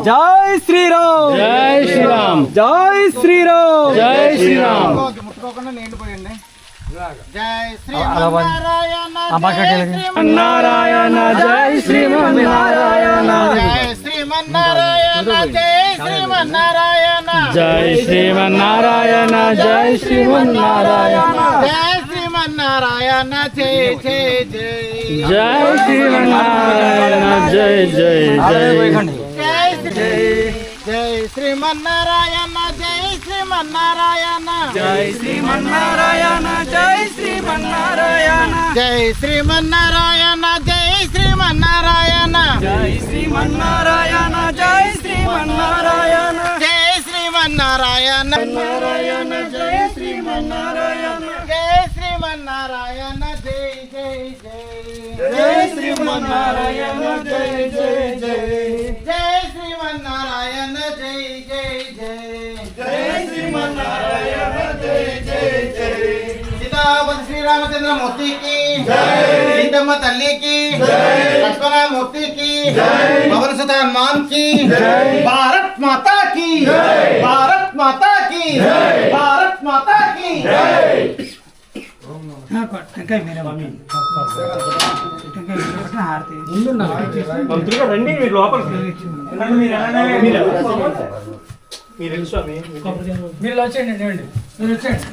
జై శ్రీరామ్ జై శ్రీరామ్ జై శ్రీరామ్ జై శ్రీరామ్ ముట్టుకోకుండా నీళ్లు పోయండి. జై శ్రీమన్నారాయణ నారాయణ జై శ్రీమన్నారాయణ జై శ్రీమన్నారాయణ జై శ్రీమన్నారాయణ జై శ్రీమన్నారాయణ జై శ్రీమన్నారాయణ జై శ్రీమన్నారాయణ జై జై జై జై శ్రీమన్నారాయణ జై జై జై జై జై శ్రీమన్నారాయణ జై శ్రీమన్నారాయణ జై శ్రీమన్నారాయణ జై శ్రీమన్నారాయణ జై శ్రీమన్నారాయణ జై శ్రీమన్నారాయణ జై శ్రీమన్నారాయణ జై శ్రీమన్నారాయణ జై శ్రీమన్నారాయణ నారాయణ జై శ్రీమన్నారాయణ జై శ్రీమన్నారాయణ జై జై జై జై శ్రీమన్నారాయణ జై జై జై జై శ్రీమన్నారాయణ జై జై జై జై శ్రీమన్నారాయణ జై జై జై సీతాపతి శ్రీరామచంద్రమూర్తికి సీతమ్మ తల్లికి లక్ష్మణమూర్తికి పవన్ సుత హనుమాన్కి భారత్ మాతాకి భారత్ మాతాకి భారత్ మాతాకి రండి మీరు లోపలికి మీరు స్వామి మీరు వచ్చేయండి మీరు వచ్చేయండి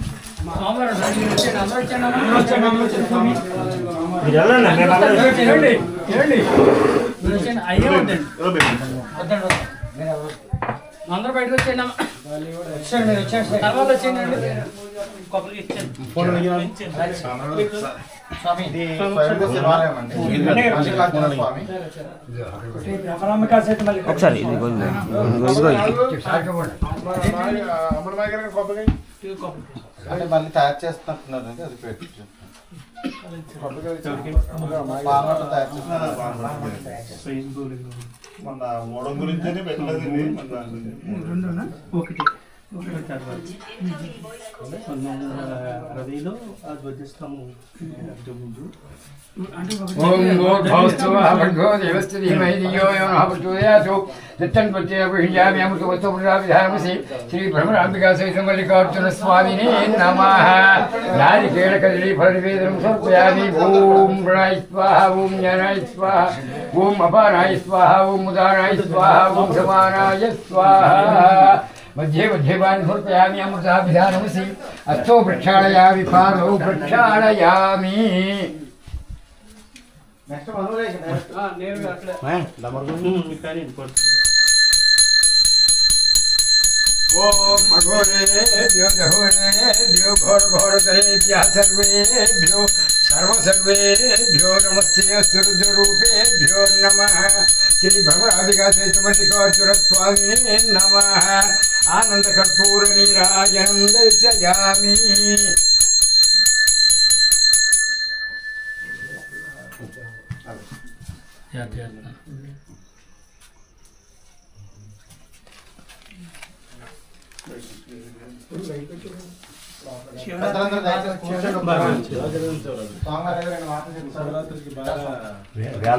సోమవారం మీరు వచ్చేయండి అందరూ వచ్చేయండి మీరు వచ్చేయండి అయ్యే వద్దండి వద్దండి అందరూ బయటకు వచ్చేయండి వచ్చేయండి మీరు వచ్చేయండి తర్వాత వచ్చేయండి స్వామి ఒకసారి అంటే మళ్ళీ తయారు చేస్తున్నారు అది పెట్టి పాలవాట తయారు చేస్తున్నారు మన మోడం గురించి పెట్టలేదు ఒకటి రవిలో ధ్వజస్తంభం ముందు ఓం గోర్భవస్తువః భగవో దేవస్య ధీమహి ధియో యో నః ప్రచోదయాత్ నిత్యం ప్రత్యేకవిజ్ఞామి అమృతవస్తోపురాభిధానమసి శ్రీ భ్రమరాంబికా సహిత మల్లికార్జున స్వామినే నమః నారికేళ కదళీ ఫల నివేదనం సమర్పయామి ఓం ప్రణాయ స్వాహా ఓం జ్ఞానాయ స్వాహా ఓం అపానాయ స్వాహా ఓం ఉదానాయ స్వాహా ఓం సమానాయ స్వాహా मध्ये मध्ये वान् समर्पयामि अमृताभिधानमसि अस्थो प्रक्षालयामि पादौ प्रक्षालयामि ओम अघोरेभ्यो दहोरेभ्यो घोर घोरतरेभ्यः सर्वेभ्यो सर्वेभ्यो नमस्ते रुद्ररूपेभ्यो नमः श्री भगवराधिका मल्लिकार्जुन स्वामिने नमः आनंद कर्पूर नीराजनं दर्शयामि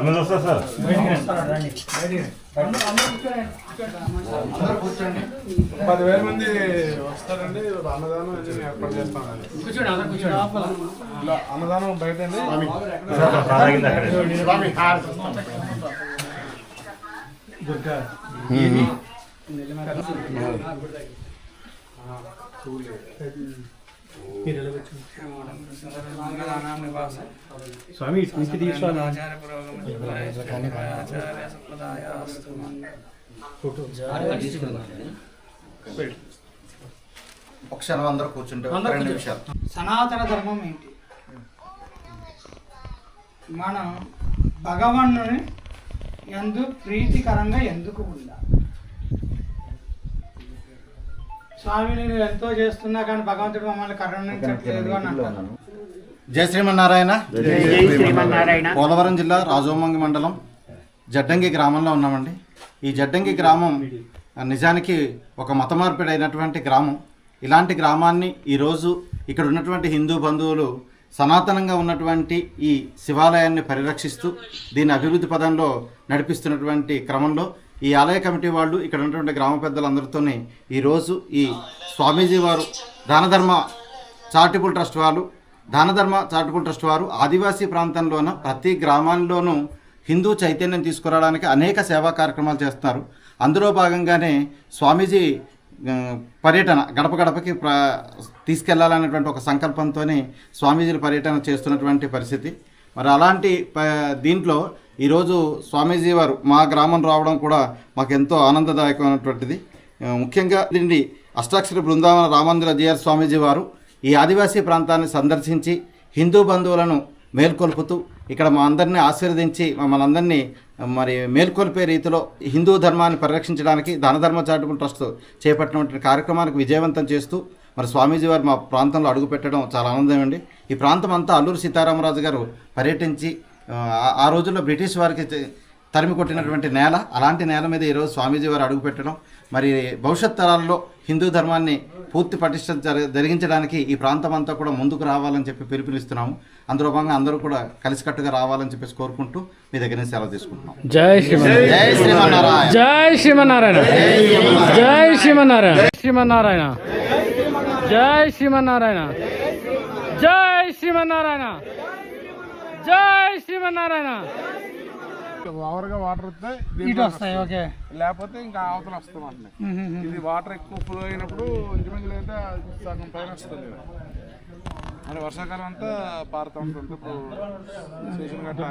మంది వస్తారు సార్ 10,000 మంది వస్తారండి. అన్నదానం అన్ని ఏర్పాటు చేస్తాం. అన్నదానం బయట దుర్గా స్వామి ఒక క్షణం అందరూ కూర్చుంటే 2 నిమిషాలు. సనాతన ధర్మం ఏంటి? మనం భగవానుని ఎందు ప్రీతికరంగా ఎందుకు ఉండాలి? స్వామి నేను ఎంతో చేస్తున్నా కానీ భగవంతుడు మమ్మల్ని కరుణించట్లేదు అని అంటారు. జై శ్రీమన్నారాయణ. పోలవరం జిల్లా రాజోమంగి మండలం జడ్డంగి గ్రామంలో ఉన్నామండి. ఈ జడ్డంగి గ్రామం నిజానికి ఒక మత మార్పిడి అయినటువంటి గ్రామం. ఇలాంటి గ్రామాన్ని ఈరోజు ఇక్కడ ఉన్నటువంటి హిందూ బంధువులు సనాతనంగా ఉన్నటువంటి ఈ శివాలయాన్ని పరిరక్షిస్తూ దీని అభివృద్ధి పదంలో నడిపిస్తున్నటువంటి క్రమంలో ఈ ఆలయ కమిటీ వాళ్ళు ఇక్కడ ఉన్నటువంటి గ్రామ పెద్దలందరితోనే ఈరోజు ఈ స్వామీజీ వారు దానధర్మ చారిటబుల్ ట్రస్ట్ వారు ఆదివాసీ ప్రాంతంలోన ప్రతి గ్రామాల్లోనూ హిందూ చైతన్యం తీసుకురావడానికి అనేక సేవా కార్యక్రమాలు చేస్తున్నారు. అందులో భాగంగానే స్వామీజీ పర్యటన గడప గడపకి తీసుకెళ్లాలనేటువంటి ఒక సంకల్పంతోనే స్వామీజీల పర్యటన చేస్తున్నటువంటి పరిస్థితి. మరి అలాంటి దీంట్లో ఈరోజు స్వామీజీ వారు మా గ్రామం రావడం కూడా మాకు ఎంతో ఆనందదాయకమైనటువంటిది. ముఖ్యంగా దీన్ని అష్టాక్షరి బృందావన రామందిర జిఆర్ స్వామీజీ వారు ఈ ఆదివాసీ ప్రాంతాన్ని సందర్శించి హిందూ బంధువులను మేల్కొల్పుతూ ఇక్కడ మా అందరినీ ఆశీర్వదించి మమ్మల్ని అందరినీ మరి మేల్కొల్పే రీతిలో హిందూ ధర్మాన్ని పరిరక్షించడానికి దానధర్మ చారిటబుల్ ట్రస్ట్ చేపట్టినటువంటి కార్యక్రమానికి విజయవంతం చేస్తూ మరి స్వామీజీ వారు మా ప్రాంతంలో అడుగుపెట్టడం చాలా ఆనందం అండి. ఈ ప్రాంతం అంతా అల్లూరి సీతారామరాజు గారు పర్యటించి ఆ రోజుల్లో బ్రిటిష్ వారికి తరిమి కొట్టినటువంటి నేల, అలాంటి నేల మీద ఈరోజు స్వామీజీ వారు అడుగుపెట్టడం మరి భవిష్యత్ తరాల్లో హిందూ ధర్మాన్ని పూర్తి పటిష్ట జరిగించడానికి ఈ ప్రాంతం అంతా కూడా ముందుకు రావాలని చెప్పి పిలుపునిస్తున్నాము. అందులో భాగంగా అందరూ కూడా కలిసికట్టుగా రావాలని చెప్పేసి కోరుకుంటూ మీ దగ్గర నుంచి సెలవు తీసుకుంటున్నాం. జై శ్రీమన్నారాయణ. జై శ్రీమన్నారాయణ. జై శ్రీమన్నారాయణ. శ్రీమన్నారాయణ. జై శ్రీమన్నారాయణ. జై శ్రీమన్నారాయణ. జై శ్రీమన్నారాయణ. ఓవర్గా వాటర్ వస్తే ఇటు వస్తాయి. ఓకే. లేకపోతే ఇంకా అవతల వస్తాం అంటే ఇది వాటర్ ఎక్కువ ఫ్లో అయినప్పుడు ఇంచుమించులు అయితే సగం పైన వస్తుంది. మరి వర్షాకాలం అంతా పారుతూ ఉంటుంది. ఇప్పుడు స్టేషన్ గట్రా